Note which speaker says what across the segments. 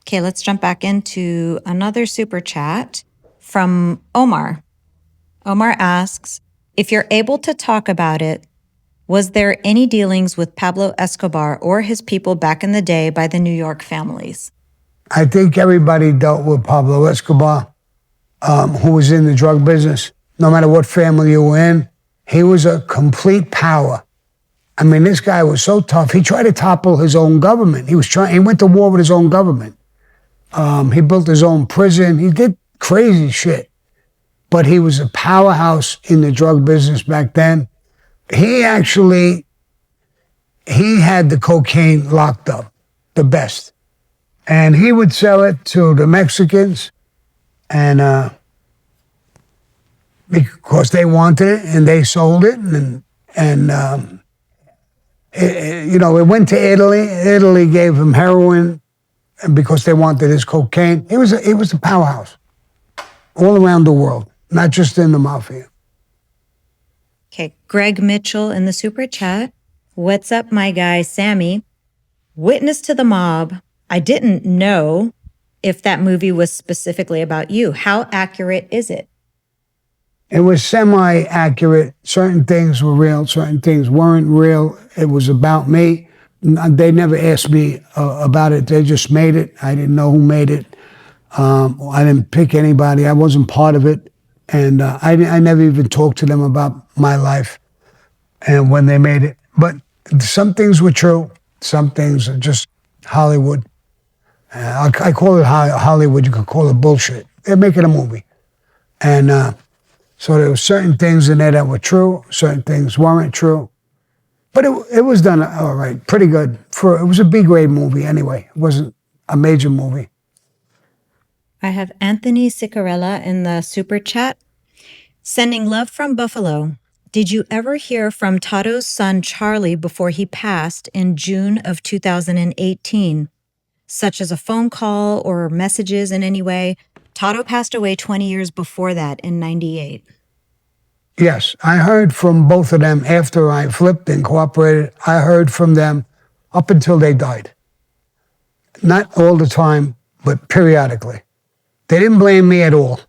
Speaker 1: Okay, let's jump back into another super chat from Omar. Omar asks, if you're able to talk about it, was there any dealings with Pablo Escobar or his people back in the day by the New York families?
Speaker 2: I think everybody dealt with Pablo Escobar, who was in the drug business. No matter what family you were in, he was a complete power. I mean, this guy was so tough. He tried to topple his own government. He went to war with his own government. He built his own prison. He did crazy shit. But he was a powerhouse in the drug business back then. He had the cocaine locked up, the best. And he would sell it to the Mexicans, and because they wanted it and they sold it, it went to Italy. Italy gave him heroin, and because they wanted his cocaine. It was a powerhouse all around the world, not just in the Mafia.
Speaker 1: Okay, Greg Mitchell in the super chat. What's up, my guy, Sammy? Witness to the Mob. I didn't know if that movie was specifically about you. How accurate is it?
Speaker 2: It was semi-accurate. Certain things were real, certain things weren't real. It was about me. They never asked me about it. They just made it. I didn't know who made it. I didn't pick anybody. I wasn't part of it. And I never even talked to them about my life and when they made it. But some things were true. Some things are just Hollywood. I call it Hollywood. You could call it bullshit. They're making a movie. And so there were certain things in there that were true. Certain things weren't true. But it was done all right, pretty good. It was a B-grade movie anyway. It wasn't a major movie.
Speaker 1: I have Anthony Sicarella in the super chat. Sending love from Buffalo. Did you ever hear from Toddo's son Charlie before he passed in June of 2018? Such as a phone call or messages in any way? Toddo passed away 20 years before that in 98.
Speaker 2: Yes, I heard from both of them after I flipped and cooperated. I heard from them up until they died. Not all the time, but periodically. They didn't blame me at all.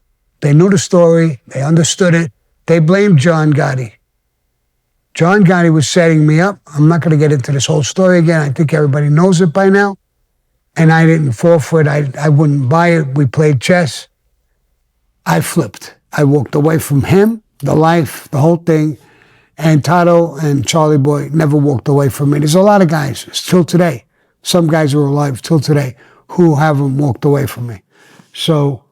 Speaker 2: They knew the story. They understood it. They blamed John Gotti. John Gotti was setting me up. I'm not going to get into this whole story again. I think everybody knows it by now. And I didn't fall for it. I wouldn't buy it. We played chess. I flipped. I walked away from him, the life, the whole thing. And Toddo and Charlie Boy never walked away from me. There's a lot of guys, still today. Some guys are alive till today who haven't walked away from me. So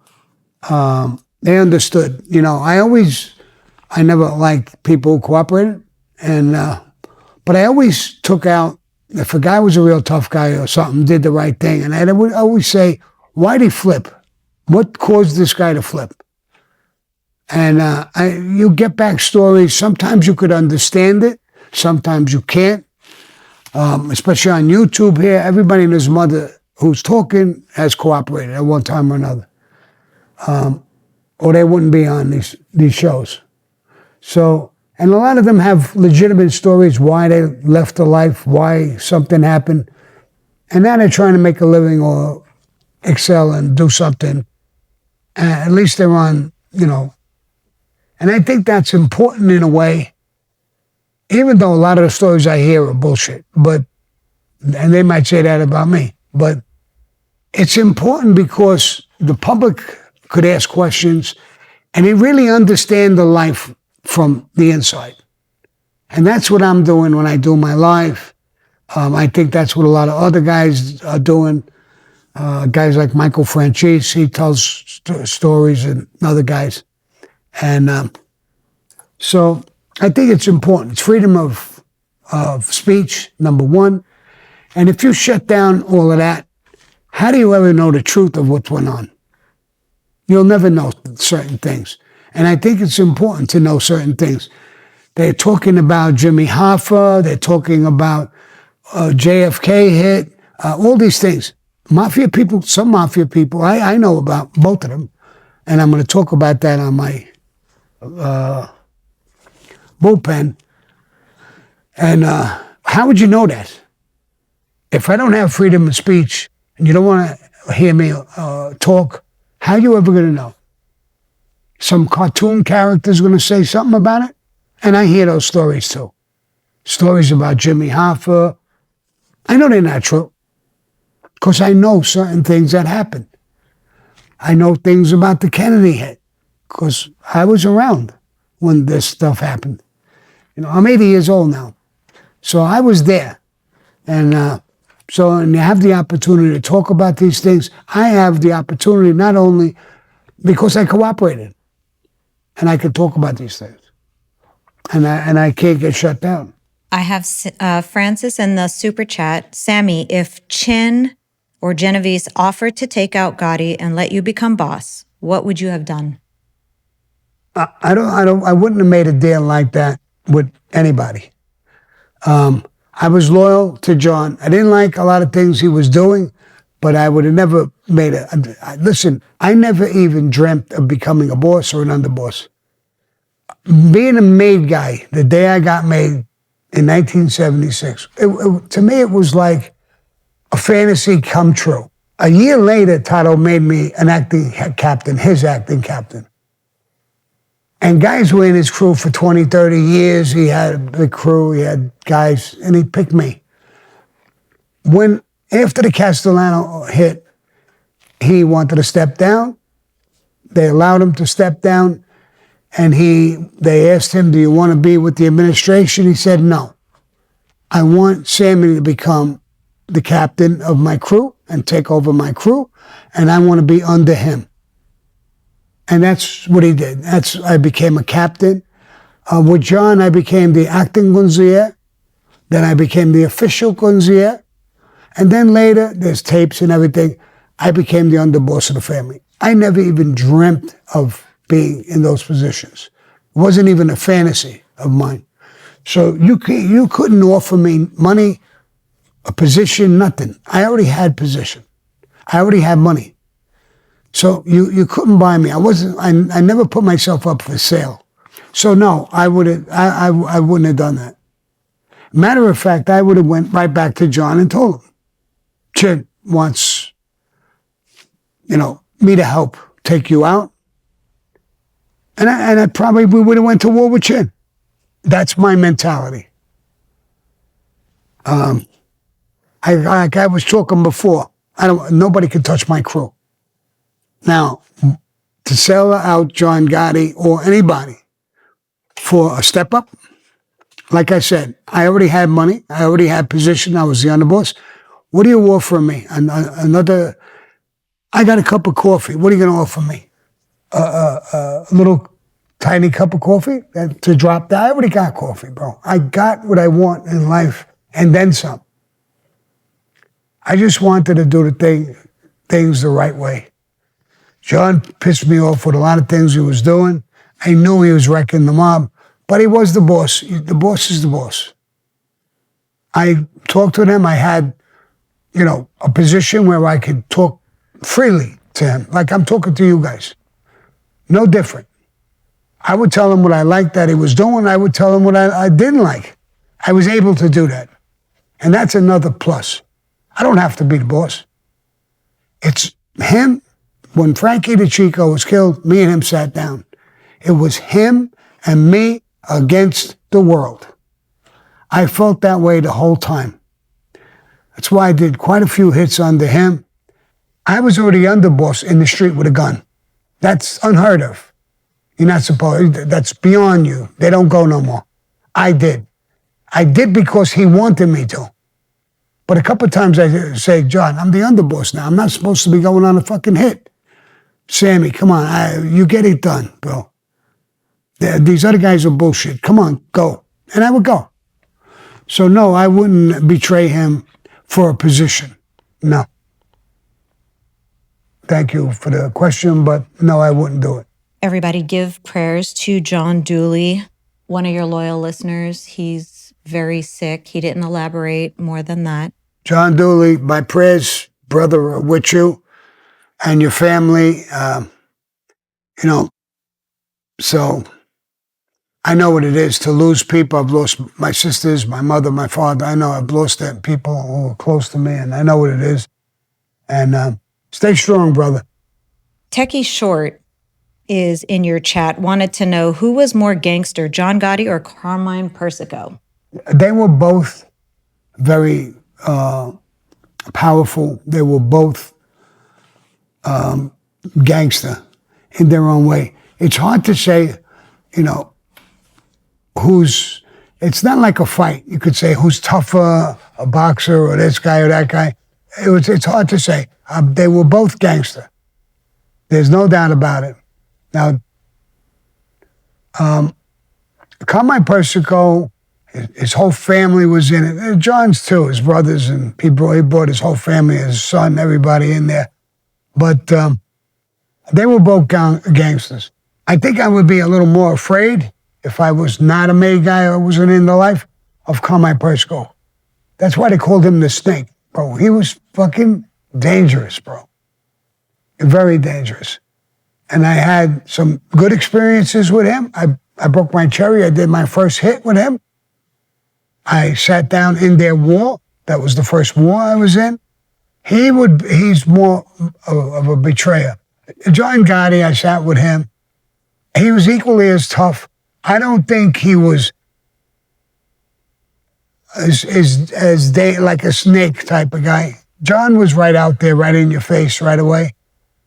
Speaker 2: they understood. You know, I never liked people who cooperated. But I always took out, if a guy was a real tough guy or something, did the right thing, and I would always say, why'd he flip? What caused this guy to flip? And you get back stories. Sometimes you could understand it. Sometimes you can't. Especially on YouTube here, everybody and his mother who's talking has cooperated at one time or another. Or they wouldn't be on these shows. So, and a lot of them have legitimate stories, why they left the life, why something happened. And now they're trying to make a living or excel and do something. At least they're on, and I think that's important in a way, even though a lot of the stories I hear are bullshit, and they might say that about me, but it's important because the public could ask questions and they really understand the life from the inside. And that's what I'm doing when I do my live. I think that's what a lot of other guys are doing. Guys like Michael Franchise, he tells stories, and other guys. And so I think it's important. It's freedom of speech, number one. And if you shut down all of that, how do you ever know the truth of what's went on? You'll never know certain things. And I think it's important to know certain things. They're talking about Jimmy Hoffa. They're talking about JFK hit, all these things. Mafia people, some Mafia people, I know about both of them. And I'm going to talk about that on my bullpen. And how would you know that? If I don't have freedom of speech and you don't want to hear me talk. How you ever going to know? Some cartoon character's going to say something about it? And I hear those stories too. Stories about Jimmy Hoffa. I know they're not true because I know certain things that happened. I know things about the Kennedy hit because I was around when this stuff happened. I'm 80 years old now. So I was there. And and you have the opportunity to talk about these things. I have the opportunity not only because I cooperated and I could talk about these things. And I can't get shut down.
Speaker 1: I have Francis in the super chat. Sammy, if Chin or Genovese offered to take out Gotti and let you become boss, what would you have done?
Speaker 2: I wouldn't have made a deal like that with anybody. I was loyal to John. I didn't like a lot of things he was doing, but I would have never made listen, I never even dreamt of becoming a boss or an underboss. Being a made guy, the day I got made in 1976, to me it was like a fantasy come true. A year later, Toddo made me an acting captain, his acting captain. And guys were in his crew for 20, 30 years. He had a big crew, he had guys, and he picked me. After the Castellano hit, he wanted to step down. They allowed him to step down. And they asked him, do you want to be with the administration? He said, no. I want Sammy to become the captain of my crew and take over my crew, and I want to be under him. And that's what he did. I became a captain. With John, I became the acting gunzier. Then I became the official gunzier. And then later, there's tapes and everything, I became the underboss of the family. I never even dreamt of being in those positions. It wasn't even a fantasy of mine. So you couldn't offer me money, a position, nothing. I already had position. I already had money. So you couldn't buy me. I never put myself up for sale. So no, I wouldn't have done that. Matter of fact, I would have went right back to John and told him, Chin wants, me to help take you out. And I probably would have went to war with Chin. That's my mentality. Like I was talking before, nobody can touch my crew. Now, to sell out John Gotti or anybody for a step up, like I said, I already had money. I already had position. I was the underboss. What are you offering me? Another, I got a cup of coffee. What are you going to offer me? A little tiny cup of coffee to drop that? I already got coffee, bro. I got what I want in life and then some. I just wanted to do things the right way. John pissed me off with a lot of things he was doing. I knew he was wrecking the mob, but he was the boss. The boss is the boss. I talked to him. I had, a position where I could talk freely to him, like I'm talking to you guys. No different. I would tell him what I liked that he was doing. I would tell him what I didn't like. I was able to do that. And that's another plus. I don't have to be the boss. It's him. When Frankie DeChico was killed, me and him sat down. It was him and me against the world. I felt that way the whole time. That's why I did quite a few hits under him. I was already underboss in the street with a gun. That's unheard of. You're not supposed, that's beyond you. They don't go no more. I did. I did because he wanted me to. But a couple of times I say, John, I'm the underboss now. I'm not supposed to be going on a fucking hit. Sammy, come on, you get it done, bro. These other guys are bullshit. Come on, go. And I would go. So no, I wouldn't betray him for a position. No. Thank you for the question, but no, I wouldn't do it.
Speaker 1: Everybody give prayers to John Douly, one of your loyal listeners. He's very sick. He didn't elaborate more than that.
Speaker 2: John Douly, my prayers, brother, are with you and your family. So I know what it is to lose people. I've lost my sisters, my mother, my father. I know I've lost people who are close to me, and I know what it is. And Stay strong, brother.
Speaker 1: Techie Short is in your chat, wanted to know who was more gangster, John Gotti or Carmine Persico?
Speaker 2: They were both very powerful. They were both gangster in their own way. It's hard to say, it's not like a fight. You could say who's tougher, a boxer or this guy or that guy. It's hard to say. They were both gangster. There's no doubt about it. Now, Carmine Persico, his whole family was in it. John's too, his brothers, and he brought his whole family, his son, everybody in there. But they were both gangsters. I think I would be a little more afraid if I was not a made guy or wasn't in the life of Carmine Persico. That's why they called him the Snake, bro. He was fucking dangerous, bro. Very dangerous. And I had some good experiences with him. I broke my cherry. I did my first hit with him. I sat down in their war. That was the first war I was in. He's more of a betrayer. John Gotti, I sat with him. He was equally as tough. I don't think he was like a snake type of guy. John was right out there, right in your face right away.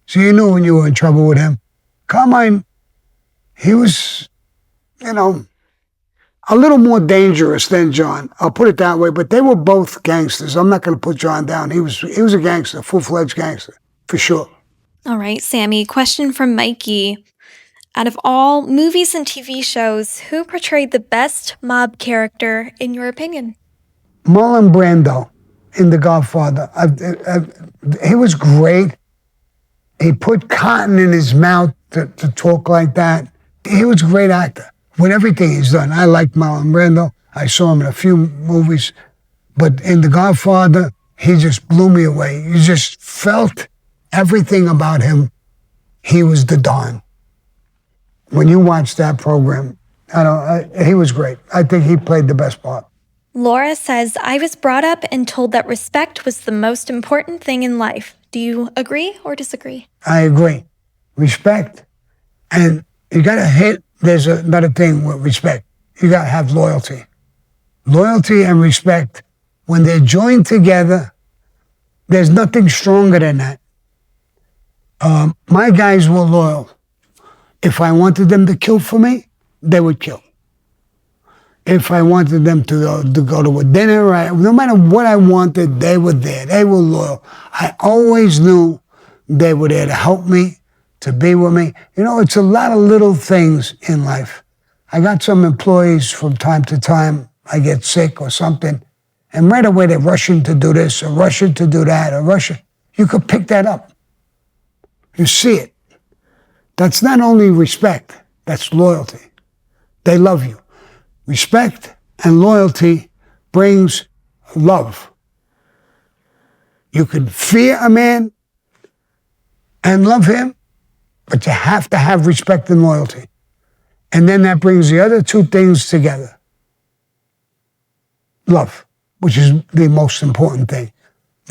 Speaker 2: So you knew when you were in trouble with him. Carmine, he was, a little more dangerous than John. I'll put it that way, but they were both gangsters. I'm not going to put John down. He was a gangster, full-fledged gangster, for sure.
Speaker 3: All right, Sammy, question from Mikey. Out of all movies and TV shows, who portrayed the best mob character, in your opinion?
Speaker 2: Marlon Brando in The Godfather. He was great. He put cotton in his mouth to talk like that. He was a great actor with everything he's done. I like Marlon Brando. I saw him in a few movies. But in The Godfather, he just blew me away. You just felt everything about him. He was the Don. When you watch that program, he was great. I think he played the best part.
Speaker 3: Laura says, I was brought up and told that respect was the most important thing in life. Do you agree or disagree?
Speaker 2: I agree. Respect. And you got to hit, there's another thing with respect. You got to have loyalty. Loyalty and respect, when they're joined together, there's nothing stronger than that. My guys were loyal. If I wanted them to kill for me, they would kill. If I wanted them to go to a dinner, no matter what I wanted, they were there. They were loyal. I always knew they were there to help me, to be with me. It's a lot of little things in life. I got some employees from time to time, I get sick or something, and right away they're rushing to do this or rushing to do that or rushing. You could pick that up. You see it. That's not only respect, that's loyalty. They love you. Respect and loyalty brings love. You can fear a man and love him, but you have to have respect and loyalty. And then that brings the other two things together. Love, which is the most important thing.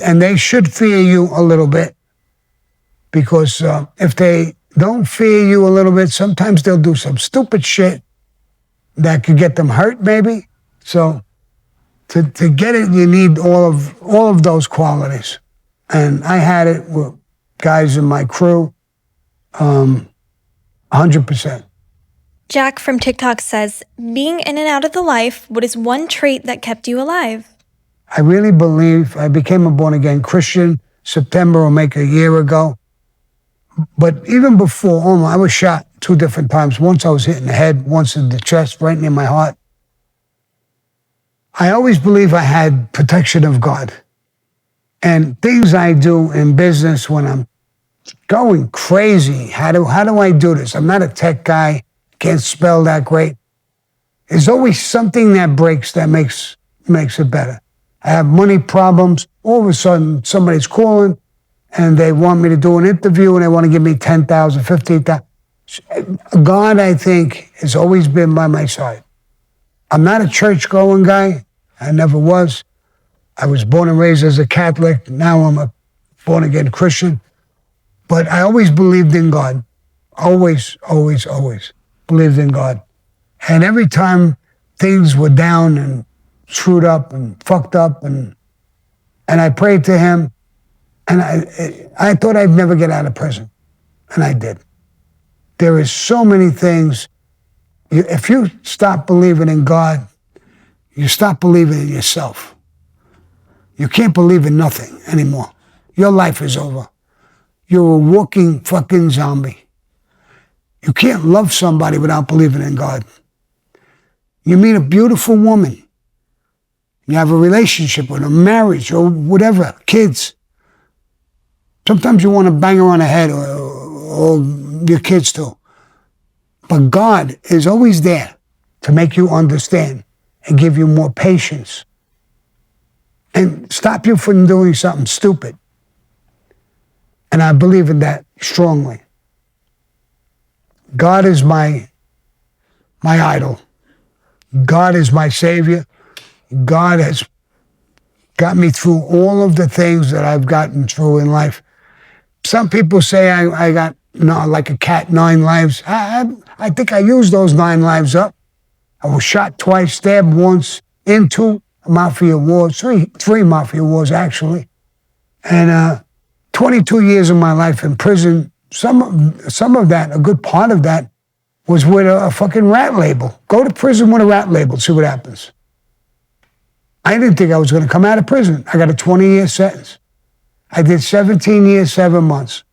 Speaker 2: And they should fear you a little bit, because if they don't fear you a little bit, sometimes they'll do some stupid shit that could get them hurt, maybe. So to get it, you need all of those qualities. And I had it with guys in my crew, 100%.
Speaker 3: Jack from TikTok says, being in and out of the life, what is one trait that kept you alive?
Speaker 2: I really believe I became a born-again Christian. September will make a year ago. But even before Omar, I was shot 2 different times. Once I was hit in the head, once in the chest, right near my heart. I always believe I had protection of God. And things I do in business when I'm going crazy, how do I do this? I'm not a tech guy, can't spell that great. There's always something that breaks that makes it better. I have money problems. All of a sudden, somebody's calling, and they want me to do an interview, and they want to give me $10,000, $15,000. God, I think, has always been by my side. I'm not a church-going guy. I never was. I was born and raised as a Catholic. Now I'm a born-again Christian. But I always believed in God. Always, always, always believed in God. And every time things were down and screwed up and fucked up, and I prayed to him, and I thought I'd never get out of prison. And I did. There is so many things. If you stop believing in God, you stop believing in yourself. You can't believe in nothing anymore. Your life is over. You're a walking fucking zombie. You can't love somebody without believing in God. You meet a beautiful woman. You have a relationship with her, marriage or whatever, kids. Sometimes you want to bang her on the head or your kids too. But God is always there to make you understand and give you more patience and stop you from doing something stupid. And I believe in that strongly. God is my idol. God is my savior. God has got me through all of the things that I've gotten through in life. Some people say I got like a cat, 9 lives. I think I used those 9 lives up. I was shot twice, stabbed once, into Mafia wars, three Mafia wars actually. And 22 years of my life in prison, some of that, a good part of that, was with a fucking rat label. Go to prison with a rat label, see what happens. I didn't think I was going to come out of prison. I got a 20-year sentence. I did 17 years, 7 months.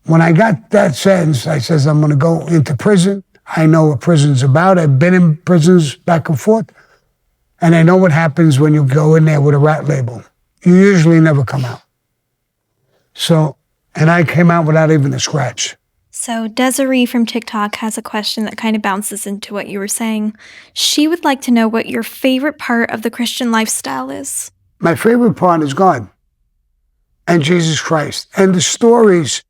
Speaker 2: When I got that sentence, I says, I'm going to go into prison. I know what prison's about. I've been in prisons back and forth. And I know what happens when you go in there with a rat label. You usually never come out. So, and I came out without even a scratch.
Speaker 3: So Desiree from TikTok has a question that kind of bounces into what you were saying. She would like to know what your favorite part of the Christian lifestyle is.
Speaker 2: My favorite part is God and Jesus Christ. And the stories,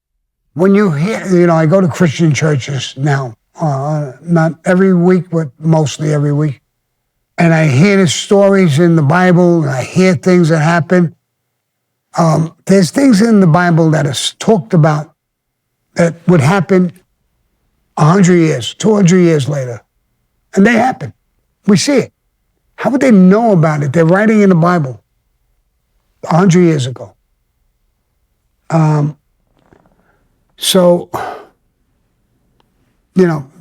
Speaker 2: when you hear, I go to Christian churches now, not every week, but mostly every week. And I hear the stories in the Bible, and I hear things that happen. There's things in the Bible that is talked about that would happen 100 years, 200 years later. And they happen. We see it. How would they know about it? They're writing in the Bible 100 years ago.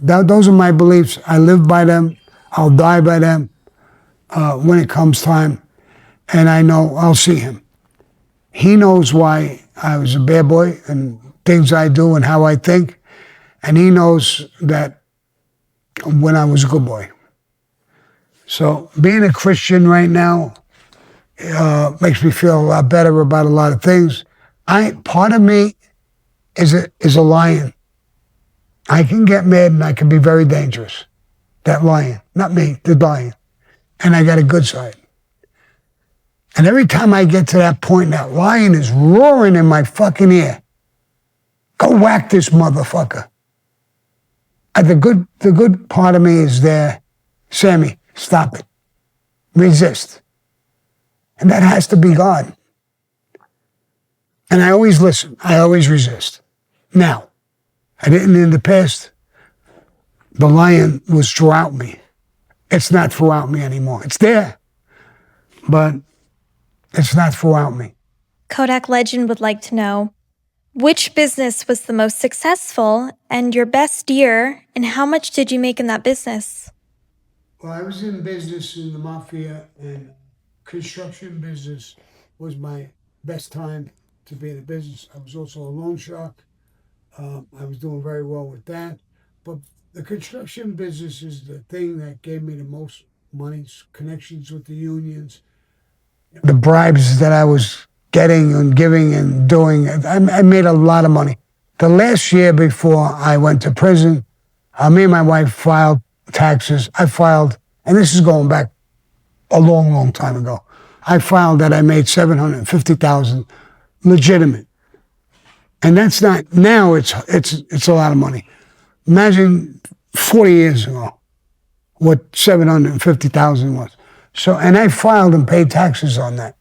Speaker 2: Those are my beliefs. I live by them. I'll die by them when it comes time. And I know I'll see him. He knows why I was a bad boy and things I do and how I think. And he knows that when I was a good boy. So being a Christian right now makes me feel a lot better about a lot of things. Part of me is a lion. I can get mad and I can be very dangerous. That lion, not me, the lion. And I got a good side. And every time I get to that point, that lion is roaring in my fucking ear. Go whack this motherfucker. The good part of me is there. Sammy, stop it. Resist. And that has to be God. And I always listen. I always resist. Now, I didn't in the past. The lion was throughout me. It's not throughout me anymore. It's there, but it's not throughout me.
Speaker 3: Kodak Legend would like to know, which business was the most successful and your best year, and how much did you make in that business?
Speaker 2: Well, I was in business in the Mafia, and construction business was my best time to be in the business. I was also a loan shark. I was doing very well with that. But the construction business is the thing that gave me the most money, connections with the unions. The bribes that I was getting and giving and doing, I made a lot of money. The last year before I went to prison, me and my wife filed taxes. I filed, and this is going back a long, long time ago. I filed that I made $750,000 legitimate. And that's not, now it's a lot of money. Imagine 40 years ago what $750,000 was. So, and I filed and paid taxes on that.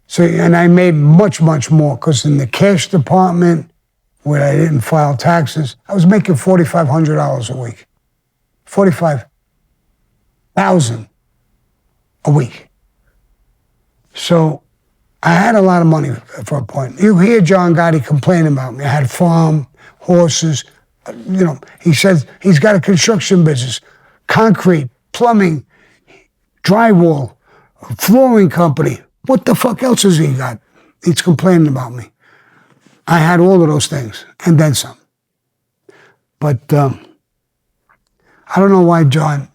Speaker 2: So, and I made much, much more, because in the cash department where I didn't file taxes. I was making $4,500 a week. 45,000 a week. So I had a lot of money for a point. You hear John Gotti complaining about me. I had a farm, horses. He says he's got a construction business, concrete, plumbing, drywall, flooring company. What the fuck else has he got? He's complaining about me. I had all of those things and then some. But I don't know why John,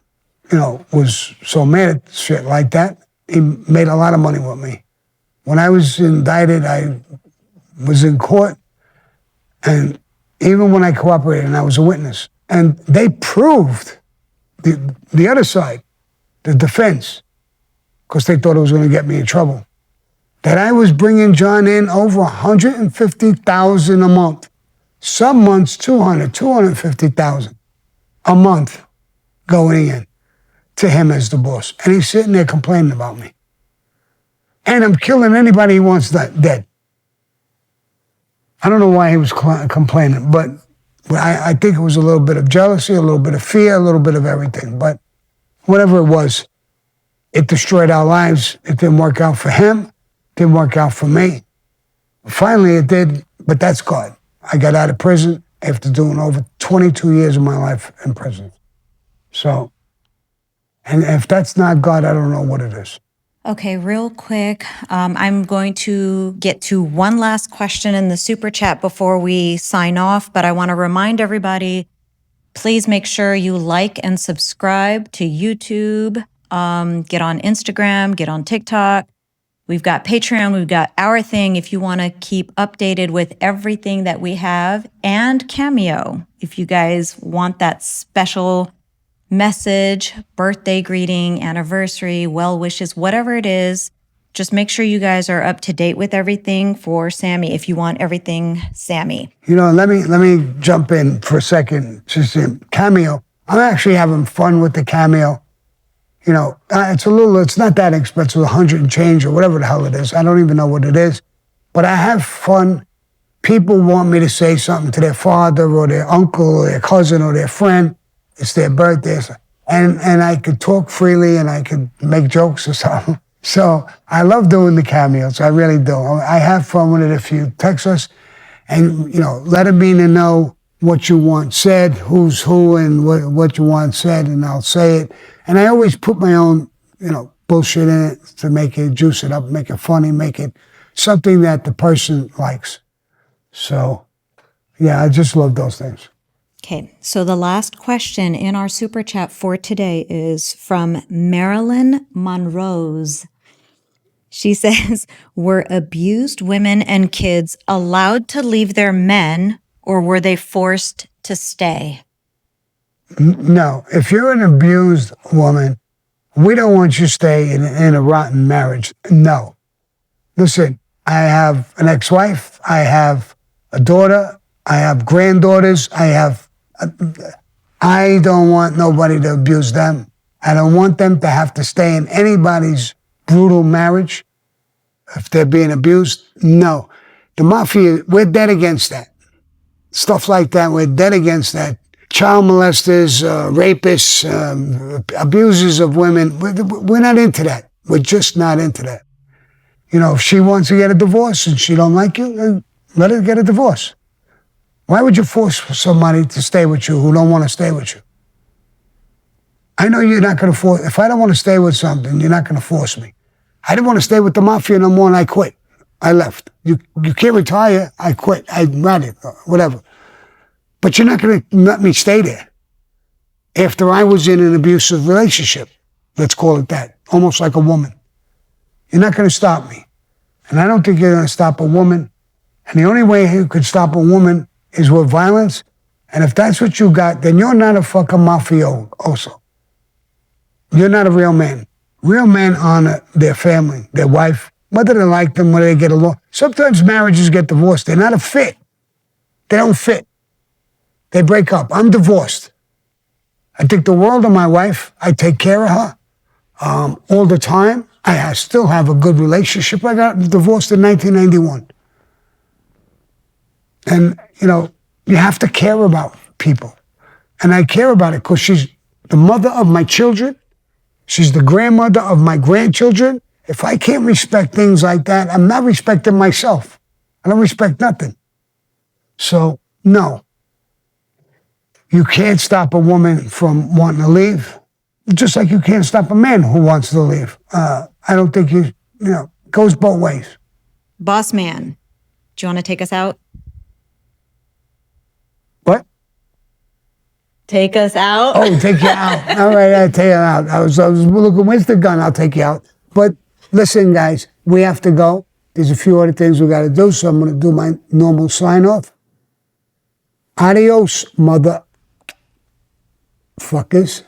Speaker 2: was so mad at shit like that. He made a lot of money with me. When I was indicted, I was in court, and even when I cooperated, and I was a witness, and they proved the other side, the defense, because they thought it was going to get me in trouble, that I was bringing John in over $150,000 a month. Some months, 250,000 a month going in to him as the boss. And he's sitting there complaining about me. And I'm killing anybody he wants dead. I don't know why he was complaining, but I think it was a little bit of jealousy, a little bit of fear, a little bit of everything. But whatever it was, it destroyed our lives. It didn't work out for him. Didn't work out for me. Finally, it did, but that's God. I got out of prison after doing over 22 years of my life in prison. So, and if that's not God, I don't know what it is.
Speaker 1: Okay, real quick, I'm going to get to one last question in the super chat before we sign off, but I want to remind everybody, please make sure you like and subscribe to YouTube, get on Instagram, get on TikTok. We've got Patreon, we've got Our Thing if you want to keep updated with everything that we have, and Cameo if you guys want that special message, birthday greeting, anniversary, well wishes, whatever it is. Just make sure you guys are up to date with everything for Sammy if you want everything Sammy.
Speaker 2: Let me jump in for a second. Just Cameo. I'm actually having fun with the Cameo. It's not that expensive, 100 and change or whatever the hell it is. I don't even know what it is. But I have fun. People want me to say something to their father or their uncle or their cousin or their friend. It's their birthday. And I could talk freely and I could make jokes or something. So I love doing the cameos. I really do. I have fun with it. If you text us and, let me know what you want said, who's who, and what you want said, and I'll say it. And I always put my own, bullshit in it to make it, juice it up, make it funny, make it something that the person likes. So, yeah, I just love those things.
Speaker 1: Okay, so the last question in our super chat for today is from Marilyn Monrose. She says, were abused women and kids allowed to leave their men, or were they forced to stay?
Speaker 2: No. If you're an abused woman, we don't want you to stay in a rotten marriage. No. Listen, I have an ex-wife. I have a daughter. I have granddaughters. I don't want nobody to abuse them. I don't want them to have to stay in anybody's brutal marriage if they're being abused. No. The Mafia, we're dead against that. Stuff like that, we're dead against that. Child molesters, rapists, abusers of women, we're not into that. We're just not into that. If she wants to get a divorce and she don't like you, then let her get a divorce. Why would you force somebody to stay with you who don't want to stay with you? I know you're not going to force. If I don't want to stay with something, you're not going to force me. I didn't want to stay with the Mafia no more, and I quit. I left. You can't retire. I quit. I ran it, whatever. But you're not going to let me stay there after I was in an abusive relationship. Let's call it that. Almost like a woman. You're not going to stop me. And I don't think you're going to stop a woman. And the only way you could stop a woman is with violence. And if that's what you got, then you're not a fucking mafio also. You're not a real man. Real men honor their family, their wife, whether they like them, whether they get along. Sometimes marriages get divorced. They're not a fit. They don't fit. They break up. I'm divorced. I think the world of my wife. I take care of her all the time. I still have a good relationship. I got divorced in 1991. And, you have to care about people. And I care about it because she's the mother of my children. She's the grandmother of my grandchildren. If I can't respect things like that, I'm not respecting myself. I don't respect nothing. So, no. You can't stop a woman from wanting to leave, just like you can't stop a man who wants to leave. I don't think it goes both ways.
Speaker 1: Boss man, do you want to take us out?
Speaker 2: What?
Speaker 1: Take us out?
Speaker 2: Oh, take you out. All right, I'll take you out. I was looking, where's the gun? I'll take you out. But listen, guys, we have to go. There's a few other things we got to do, so I'm going to do my normal sign-off. Adios, mother fuckers.